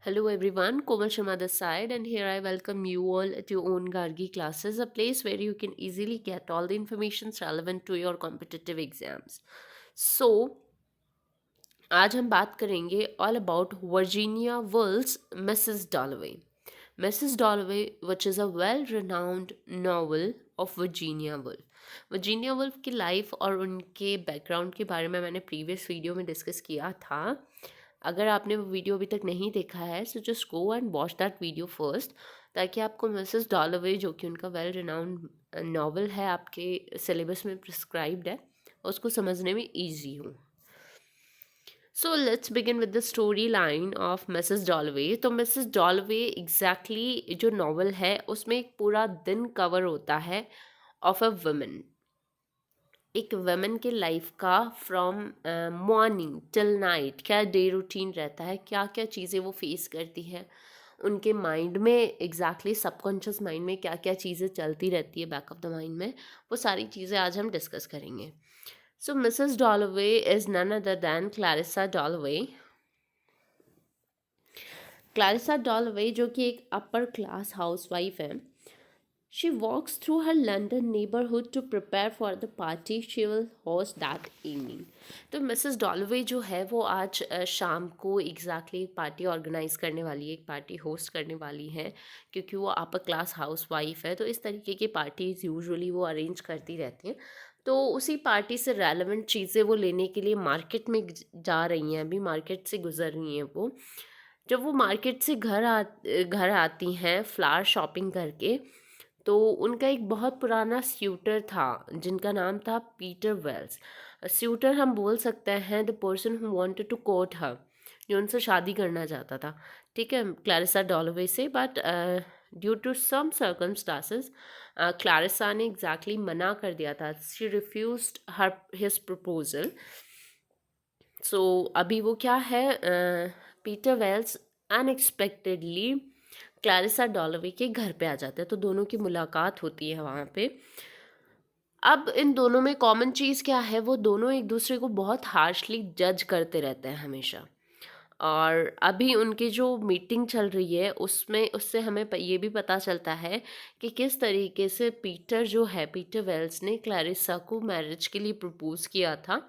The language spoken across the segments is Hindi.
Hello everyone, Komal Sharma this side, and here I welcome you all at your own Gargi classes, a place where you can easily get all the information relevant to your competitive exams. So, आज हम बात करेंगे all about Virginia wolves Mrs Dalloway. Mrs Dalloway which is a well renowned novel of Virginia Woolf. Virginia Woolf की लाइफ और उनके बैकग्राउंड के बारे में मैंने प्रीवियस वीडियो में डिस्कस किया था. अगर आपने वो वीडियो अभी तक नहीं देखा है so just go and watch that video first, ताकि आपको मिसेस डॉलवे जो कि उनका वेल रिनाउंड नॉवल है, आपके सिलेबस में प्रिस्क्राइब्ड है, उसको समझने में ईजी हो. So let's begin with the story line of Mrs Dalloway. तो मिसेस डॉलवे एग्जैक्टली जो नॉवल है उसमें एक पूरा दिन कवर होता है ऑफ अ वुमन. एक वुमन के लाइफ का फ्रॉम मॉर्निंग टिल नाइट क्या डे रूटीन रहता है, क्या क्या चीज़ें वो फेस करती है, उनके माइंड में एग्जैक्टली सबकॉन्शियस माइंड में क्या क्या चीज़ें चलती रहती है बैक ऑफ द माइंड में, वो सारी चीज़ें आज हम डिस्कस करेंगे. So Mrs Dalloway is none other than Clarissa Dalloway. Clarissa Dalloway जो कि एक अपर क्लास हाउसवाइफ है. She walks through her London neighborhood to prepare for the party she will host that evening. तो मिसेस डॉलवे जो है वो आज शाम को एग्जैक्टली एक पार्टी ऑर्गेनाइज करने वाली है, एक पार्टी होस्ट करने वाली है, क्योंकि वो अपर क्लास हाउस वाइफ है. तो इस तरीके की पार्टीज यूजुअली वो अरेंज करती रहती हैं. तो उसी पार्टी से रेलेवेंट चीज़ें वो लेने के लिए मार्केट में जा रही हैं, अभी मार्केट से गुजर रही हैं वो. जब वो मार्केट से घर आती हैं फ्लावर शॉपिंग करके, तो उनका एक बहुत पुराना स्यूटर था जिनका नाम था पीटर वेल्स. स्यूटर हम बोल सकते हैं the person who wanted to court her, जो उनसे शादी करना चाहता था, ठीक है, क्लैरिसा डॉलवे से. But due to some circumstances Clarissa ने एग्जैक्टली मना कर दिया था. She refused her his proposal. So अभी वो क्या है, Peter Walsh unexpectedly Clarissa Dalloway के घर पे आ जाते हैं, तो दोनों की मुलाकात होती है वहाँ पे. अब इन दोनों में कॉमन चीज़ क्या है, वो दोनों एक दूसरे को बहुत हार्शली जज करते रहते हैं हमेशा. और अभी उनकी जो मीटिंग चल रही है उसमें उससे हमें ये भी पता चलता है कि किस तरीके से पीटर जो है, पीटर वेल्स ने क्लैरिसा को मैरिज के लिए प्रपोज किया था,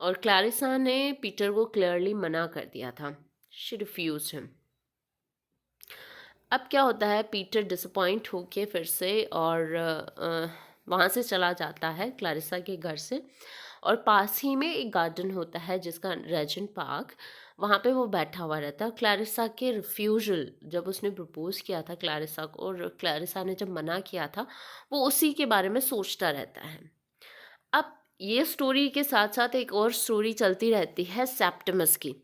और क्लैरिसा ने पीटर को क्लियरली मना कर दिया था. She refuse him. अब क्या होता है, पीटर डिसअपॉइंट होके फिर से और वहाँ से चला जाता है क्लैरिसा के घर से. और पास ही में एक गार्डन होता है जिसका रेजेंट पार्क, वहाँ पे वो बैठा हुआ रहता है. क्लैरिसा के रिफ्यूजल, जब उसने प्रपोज किया था क्लैरिसा को और क्लैरिसा ने जब मना किया था, वो उसी के बारे में सोचता रहता है. अब ये स्टोरी के साथ साथ एक और स्टोरी चलती रहती है सेप्टिमस की.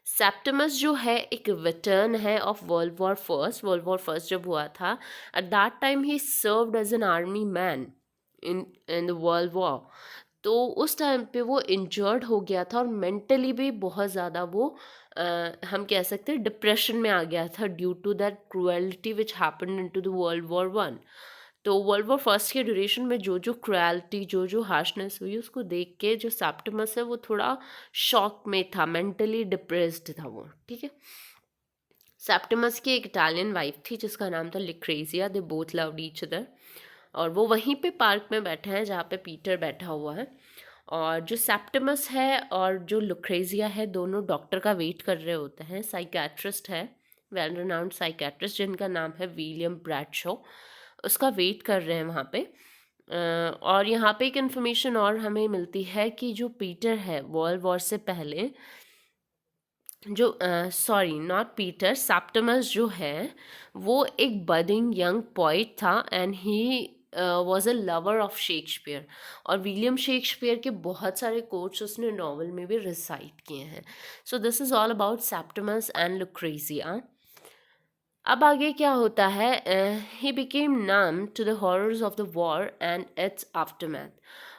सेप्टिमस जो है एक वेटर्न है of world war first. World war first जब हुआ था, at that time he served as an army man in in the world war. तो उस टाइम पे वो इंजर्ड हो गया था और मेंटली भी बहुत ज़्यादा वो हम कह सकते हैं डिप्रेशन में आ गया था due to that cruelty which happened in to the world war one. तो वर्ल्ड वॉर फर्स्ट के ड्यूरेशन में जो जो क्रुएलिटी, जो जो हार्शनेस हुई, उसको देख के जो सेप्टिमस है वो थोड़ा शॉक में था, मेंटली डिप्रेस्ड था वो, ठीक है. सेप्टिमस की एक इटालियन वाइफ थी जिसका नाम था Lucrezia. They both loved each other. और वो वहीं पे पार्क में बैठे हैं जहाँ पे पीटर बैठा हुआ है. और जो सेप्टिमस है और जो लुक्रेजिया है, दोनों डॉक्टर का वेट कर रहे होते हैं. साइकेट्रिस्ट है, वेल रिनाउंड साइकेट्रिस्ट जिनका नाम है विलियम ब्रैडशॉ, उसका वेट कर रहे हैं वहाँ पे. और यहाँ पे एक इन्फॉर्मेशन और हमें मिलती है कि जो पीटर है वर्ल्ड वॉर से पहले, जो सॉरी नॉट पीटर, सेप्टिमस जो है वो एक बडिंग यंग पोइट था and he was a lover of Shakespeare. और विलियम शेक्सपियर के बहुत सारे कोट्स उसने नॉवल में भी रिसाइट किए हैं. So this is all about Septimus and Lucrezia. अब आगे क्या होता है, he became numb to the horrors of the war and its aftermath.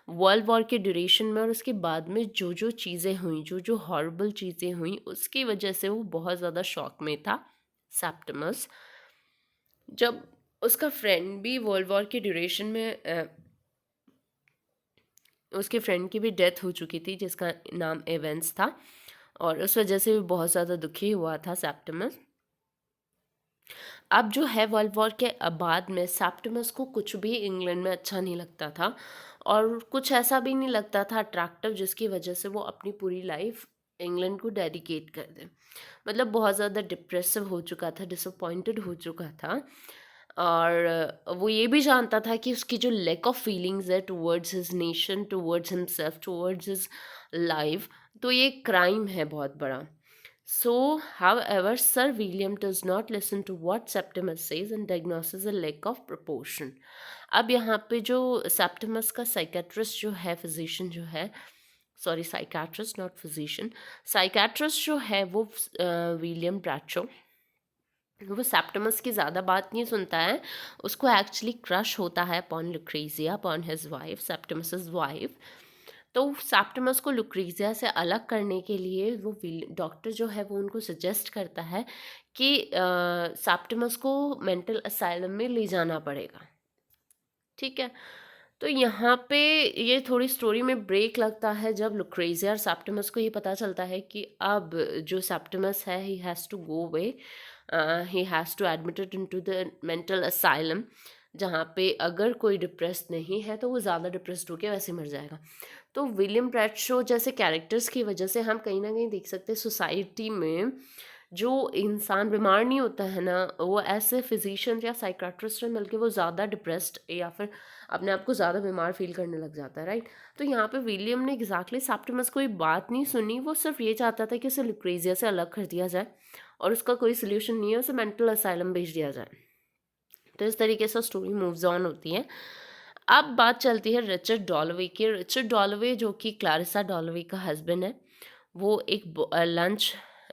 World war के ड्यूरेशन में और उसके बाद में जो जो चीज़ें हुई, जो जो हॉरिबल चीज़ें हुई, उसकी वजह से वो बहुत ज़्यादा शॉक में था सेप्टिमस. जब उसका फ्रेंड भी वर्ल्ड वॉर के ड्यूरेशन में उसके फ्रेंड की भी डेथ हो चुकी थी जिसका नाम एवेंस था, और उस वजह से भी बहुत ज़्यादा दुखी हुआ था सेप्टिमस. अब जो है वर्ल्ड वॉर के बाद में सेप्टिमस को कुछ भी इंग्लैंड में अच्छा नहीं लगता था, और कुछ ऐसा भी नहीं लगता था अट्रैक्टिव जिसकी वजह से वो अपनी पूरी लाइफ इंग्लैंड को डेडिकेट कर दे। मतलब बहुत ज़्यादा डिप्रेसिव हो चुका था, डिसअपॉइंटेड हो चुका था, और वो ये भी जानता था कि उसकी जो लैक ऑफ फीलिंग्स है towards his nation, towards himself, towards his life, तो ये क्राइम है बहुत बड़ा। So, however, Sir William does not listen to what Septimus says and diagnoses a lack of proportion. अब यहाँ पे जो सेप्टिमस का साइकेट्रिस्ट जो है, फिजिशियन जो है, sorry psychiatrist not physician, psychiatrist जो है वो विलियम ब्रैडशो, वो सेप्टिमस की ज़्यादा बात नहीं सुनता है। उसको एक्चुअली क्रश होता है upon Lucrezia, upon his wife, Septimus wife. तो सेप्टिमस को लुक्रेजिया से अलग करने के लिए वो डॉक्टर जो है वो उनको सजेस्ट करता है कि सेप्टिमस को मेंटल असाइलम में ले जाना पड़ेगा। ठीक है, तो यहाँ पे ये थोड़ी स्टोरी में ब्रेक लगता है जब लुक्रेजिया और सेप्टिमस को ये पता चलता है कि अब जो सेप्टिमस है he has to go away, he has to admitted into the mental asylum, जहाँ पे अगर कोई डिप्रेस्ड नहीं है तो वो ज़्यादा डिप्रेस्ड होकर वैसे मर जाएगा। तो विलियम ब्रैडशो जैसे कैरेक्टर्स की वजह से हम कहीं ना कहीं देख सकते हैं सोसाइटी में जो इंसान बीमार नहीं होता है ना, वो ऐसे फिजिशियन या साइकाट्रिस्ट से मिलके वो ज़्यादा डिप्रेस्ड या फिर अपने आप को ज़्यादा बीमार फील करने लग जाता है, राइट। तो यहाँ पे विलियम ने एग्जैक्टली सेप्टिमस कोई बात नहीं सुनी, वो सिर्फ ये चाहता था कि उसे लुक्रेजिया से अलग कर दिया जाए और उसका कोई सोल्यूशन नहीं है, उसे मेंटल असाइलम भेज दिया जाए। तो इस तरीके से स्टोरी मूव्स ऑन होती है। अब बात चलती है रिचर्ड डॉलवे की। रिचर्ड डॉलवे जो कि क्लारिसा डॉलवे का हस्बैंड है, वो एक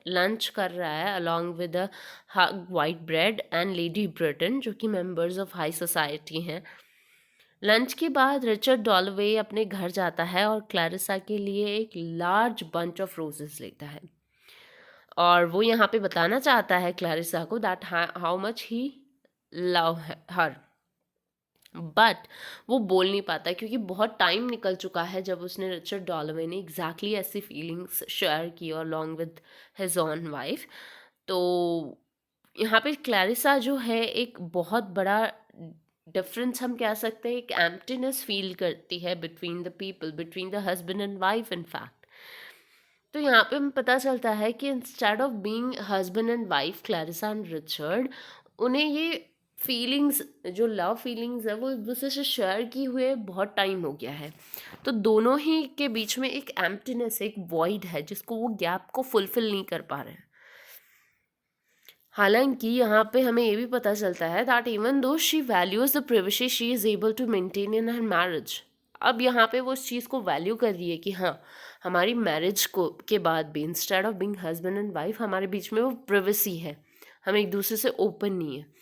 लंच कर रहा है along with white bread and lady Britain, जो कि मेंबर्स ऑफ हाई सोसाइटी हैं। लंच के बाद रिचर्ड डॉलवे अपने घर जाता है और क्लारिसा के लिए एक लार्ज बंच ऑफ रोजेस लेता है, और वो यहाँ पे बताना चाहता है क्लारिसा को that how much he love her, but वो बोल नहीं पाता क्योंकि बहुत टाइम निकल चुका है जब उसने रिचर्ड डॉलवे ने एग्जैक्टली ऐसी फीलिंग्स शेयर की और long with his on wife. तो यहाँ पे क्लैरिसा जो है एक बहुत बड़ा डिफरेंस हम कह सकते हैं, एक एम्प्टीनेस फील करती है between the people, between the husband and wife in fact. तो यहाँ पे हमें पता चलता है कि instead of being husband and wife Clarissa and Richard, उन्हें ये फीलिंग्स, जो लव फीलिंग्स है वो एक दूसरे से शेयर की हुए बहुत टाइम हो गया है। तो दोनों ही के बीच में एक एम्प्टीनेस, एक वॉइड है जिसको वो गैप को फुलफिल नहीं कर पा रहे हैं। हालांकि यहाँ पे हमें ये भी पता चलता है that even though she values the privacy she is able to maintain in her marriage. अब यहाँ पे वो उस चीज़ को वैल्यू कर रही है कि हाँ, हमारी मैरिज को के बाद भी instead of being husband and wife हमारे बीच में वो प्रिवेसी है, हम एक दूसरे से ओपन नहीं है।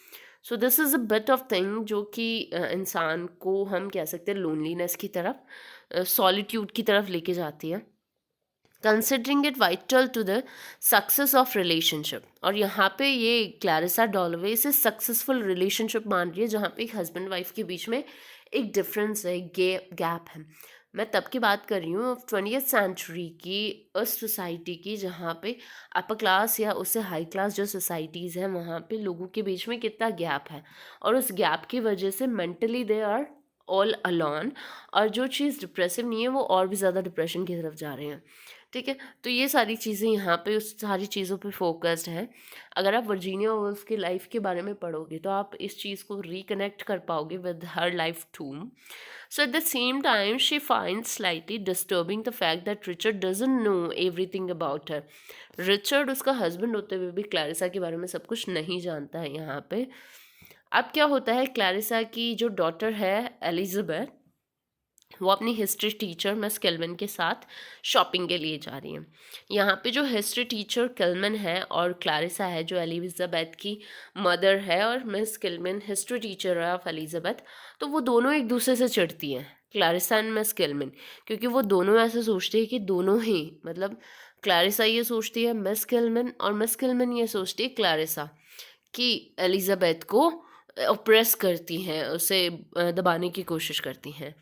सो this is a bit of thing जो कि इंसान को हम कह सकते हैं लोनलीनेस की तरफ, सॉलिट्यूड की तरफ लेके जाती है, considering it vital to the success of relationship. और यहाँ पे ये क्लैरिसा डॉलवे इसे सक्सेसफुल रिलेशनशिप मान रही है जहाँ पे एक हस्बैंड वाइफ के बीच में एक डिफरेंस है, गैप है। मैं तब की बात कर रही हूँ 20th सेंचुरी की, उस सोसाइटी की जहाँ पे अपर क्लास या उससे हाई क्लास जो सोसाइटीज़ हैं वहाँ पे लोगों के बीच में कितना गैप है, और उस गैप की वजह से mentally they are all alone, और जो चीज़ डिप्रेसिव नहीं है वो और भी ज़्यादा डिप्रेशन की तरफ जा रहे हैं। ठीक है, तो ये सारी चीज़ें यहाँ पे उस सारी चीज़ों पे फोकस्ड है। अगर आप वर्जीनिया वुल्फ की लाइफ के बारे में पढ़ोगे तो आप इस चीज़ को रिकनेक्ट कर पाओगे with her life too. So at the same time she find slightly disturbing the fact that Richard doesn't know everything about her. Richard उसका हस्बैंड होते हुए भी क्लैरिसा के बारे में सब कुछ नहीं जानता है यहाँ पे। अब क्या होता है, क्लैरिसा की जो डॉटर है एलिजाबेथ, वो अपनी हिस्ट्री टीचर मिस किलमन के साथ शॉपिंग के लिए जा रही हैं। यहाँ पे जो हिस्ट्री टीचर किलमन है और क्लैरिसा है जो एलिजाबेथ की मदर है, और मिस किलमन हिस्ट्री टीचर है ऑफ एलिजाबेथ, तो वो दोनों एक दूसरे से चिढ़ती हैं, क्लैरिसा एंड मिस किलमन, क्योंकि वो दोनों ऐसे सोचती है कि दोनों ही, मतलब क्लैरिसा ये सोचती है मिस किलमन, और मिस किलमन ये सोचती है क्लैरिसा कि एलिजाबेथ को ऑप्रेस करती हैं, उसे दबाने की कोशिश करती हैं।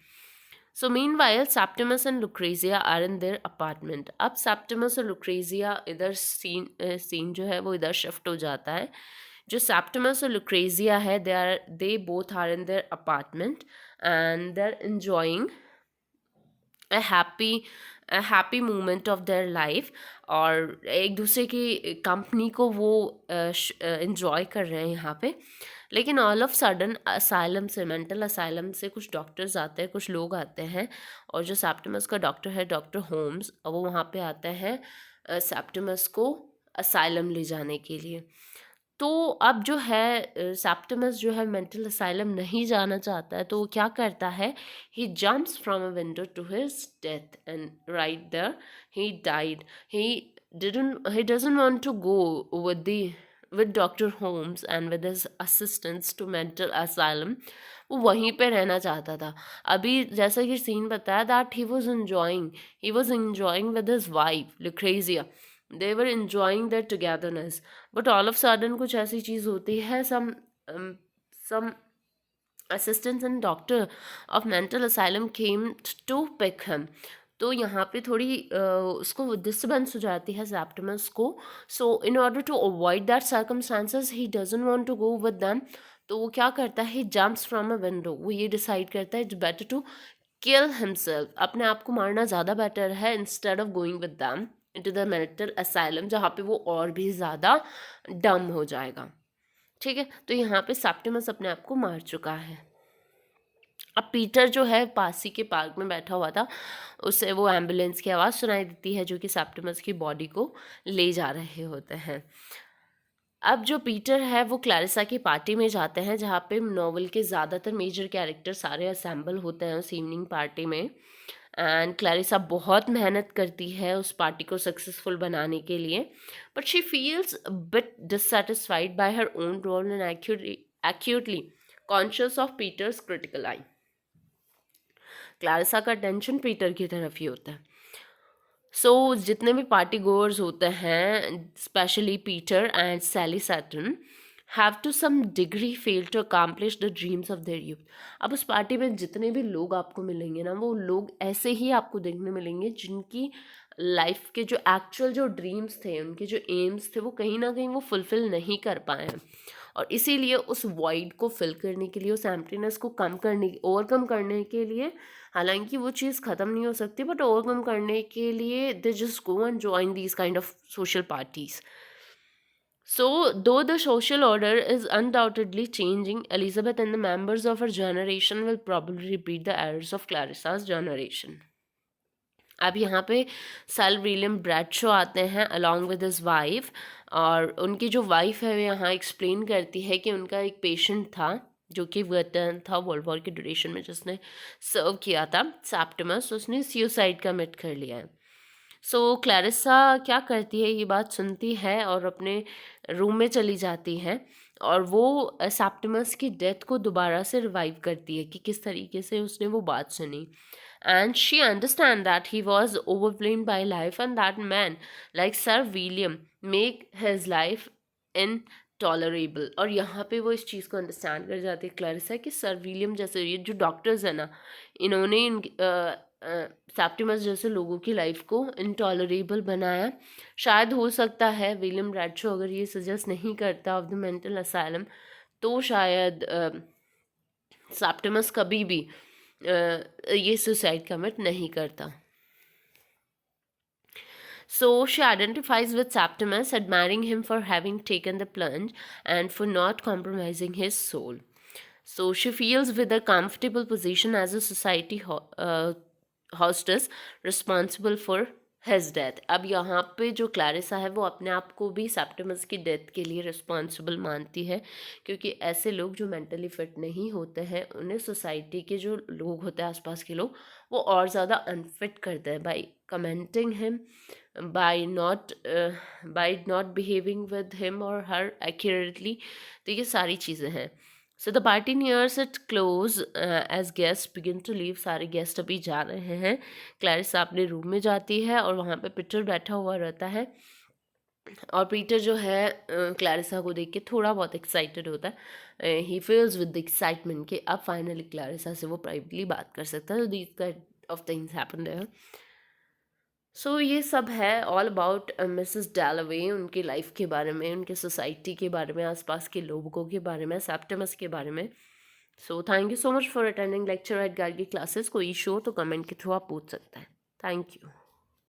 So meanwhile, Septimus and Lucrezia are in their apartment. अब Septimus और Lucrezia इधर सीन जो है वो इधर शिफ्ट हो जाता है जो सेप्टिमस और लुक्रेजिया है, they both are in their apartment and they are enjoying a happy moment of their life, और एक दूसरे की कंपनी को वो इन्जॉय कर रहे हैं यहाँ पे। लेकिन ऑल ऑफ सडन असाइलम से, मेंटल असाइलम से कुछ डॉक्टर्स आते हैं, कुछ लोग आते हैं, और जो सेप्टिमस का डॉक्टर है, डॉक्टर होम्स, वो वहाँ पे आते हैं सेप्टिमस को असाइलम ले जाने के लिए। तो अब जो है सेप्टिमस जो है मेंटल असाइलम नहीं जाना चाहता है, तो वो क्या करता है, he jumps from a window to his death and right there he died. He doesn't want to go with doctor Holmes and with his assistants to mental asylum. वो वहीं पे रहना चाहता था। अभी जैसा कि सीन बताया that he was enjoying with his wife Lucrezia, they were enjoying their togetherness. But all of sudden कुछ ऐसी चीज़ होती है, सम assistants and doctor of mental asylum came to pick him। तो यहाँ पे थोड़ी उसको डिस्टर्बेंस हो जाती है सेप्टिमस को। So in order to avoid that circumstances he doesn't want to go with them. तो वो क्या करता है, जंप्स फ्रॉम अ विंडो। वो ये डिसाइड करता है it's better to kill himself, अपने आप को मारना ज़्यादा बेटर है, instead of going with them into the mental asylum, जहाँ पे वो और भी ज़्यादा डम हो जाएगा। ठीक है, तो यहाँ पे सेप्टिमस अपने आप को मार चुका है। अब पीटर जो है पास ही के पार्क में बैठा हुआ था, उसे वो एम्बुलेंस की आवाज़ सुनाई देती है जो कि सेप्टिमस की बॉडी को ले जा रहे होते हैं। अब जो पीटर है वो क्लैरिसा की पार्टी में जाते हैं, जहाँ पे नॉवल के ज़्यादातर मेजर कैरेक्टर सारे असेंबल होते हैं उस इवनिंग पार्टी में। एंड क्लैरिसा बहुत मेहनत करती है उस पार्टी को सक्सेसफुल बनाने के लिए, but she feels bit dissatisfied by her own role and acutely conscious of Peter's critical eye. Clarissa का अटेंशन पीटर की तरफ ही होता है। सो जितने भी पार्टी गोअर्स होते हैं, specially Peter and Sally Seton, have to some degree fail to accomplish the dreams of their youth. अब उस पार्टी में जितने भी लोग आपको मिलेंगे ना, वो लोग ऐसे ही आपको देखने मिलेंगे जिनकी लाइफ के जो एक्चुअल जो ड्रीम्स थे, उनके जो एम्स थे, वो कहीं ना कहीं वो फुलफिल नहीं कर पाए हैं। और इसीलिए उस वॉइड को फिल करने के लिए, उस एम्प्टीनेस को ओवरकम करने के लिए, हालांकि वो चीज़ ख़त्म नहीं हो सकती, बट ओवरकम करने के लिए they just go and join these kind of social parties. So, though the social order is undoubtedly changing, Elizabeth and the members of her generation will probably repeat the errors of Clarissa's generation. अब यहाँ पे सर विलियम ब्रैडशॉ आते हैं अलॉन्ग विद हिज वाइफ, और उनकी जो वाइफ है वो यहाँ एक्सप्लेन करती है कि उनका एक पेशेंट था जो कि वेटरन था वर्ल्ड वॉर के ड्यूरेशन में, जिसने सर्व किया था सेप्टिमस, उसने सुसाइड कमिट कर लिया है। सो क्लैरिसा क्या करती है, ये बात सुनती है और अपने रूम में चली जाती है, और वो सेप्टिमस की डेथ को दोबारा से रिवाइव करती है कि किस तरीके से उसने वो बात सुनी। And she understand that he was overwhelmed by life and that man like Sir William make his life intolerable। और यहाँ पे वो इस चीज़ को अंडरस्टैंड कर जाती है क्लैरिसा कि सर विलियम जैसे ये जो डॉक्टर्स हैं ना, इन्होंने सेप्टिमस जैसे लोगों की लाइफ को इनटॉलरेबल बनाया। शायद हो सकता है विलियम ब्रैडशॉ अगर ये सजेस्ट नहीं करता ऑफ द मेंटल असाइलम, तो शायद सेप्टिमस कभी भी ये सुसाइड कमिट नहीं करता। So she identifies with Septimus, admiring him for having taken the plunge and for not compromising his soul. So she feels with a comfortable position as a society hostess responsible for his death। अब यहाँ पे जो क्लैरिसा है वो अपने आप को भी सेप्टिमस की डेथ के लिए रिस्पॉन्सिबल मानती है, क्योंकि ऐसे लोग जो मेंटली फिट नहीं होते हैं उन्हें सोसाइटी के जो लोग होते हैं आसपास के लोग, वो और ज़्यादा अनफिट करते हैं by commenting him, by not behaving with him और हर एक्यूरेटली। तो ये सारी चीज़ें हैं। So the party nears it close as guest begin to leave. सारे गेस्ट अभी जा रहे हैं। क्लैरिसा अपने रूम में जाती है और वहाँ पे पीटर बैठा हुआ रहता है, और पीटर जो है क्लैरिसा को देख के थोड़ा बहुत एक्साइटेड होता है। He feels with the excitement कि अब फाइनली क्लैरिसा से वो प्राइवेटली बात कर सकता है। These kind of things happen there. So ये सब है ऑल अबाउट मिसेस डैलावे, उनकी लाइफ के बारे में, उनके सोसाइटी के बारे में, आसपास के लोगों के बारे में, सेप्टेमस के बारे में। So thank you so much for attending lecture at Gargi Classes. कोई इशू हो तो कमेंट के थ्रू आप पूछ सकते हैं। Thank you.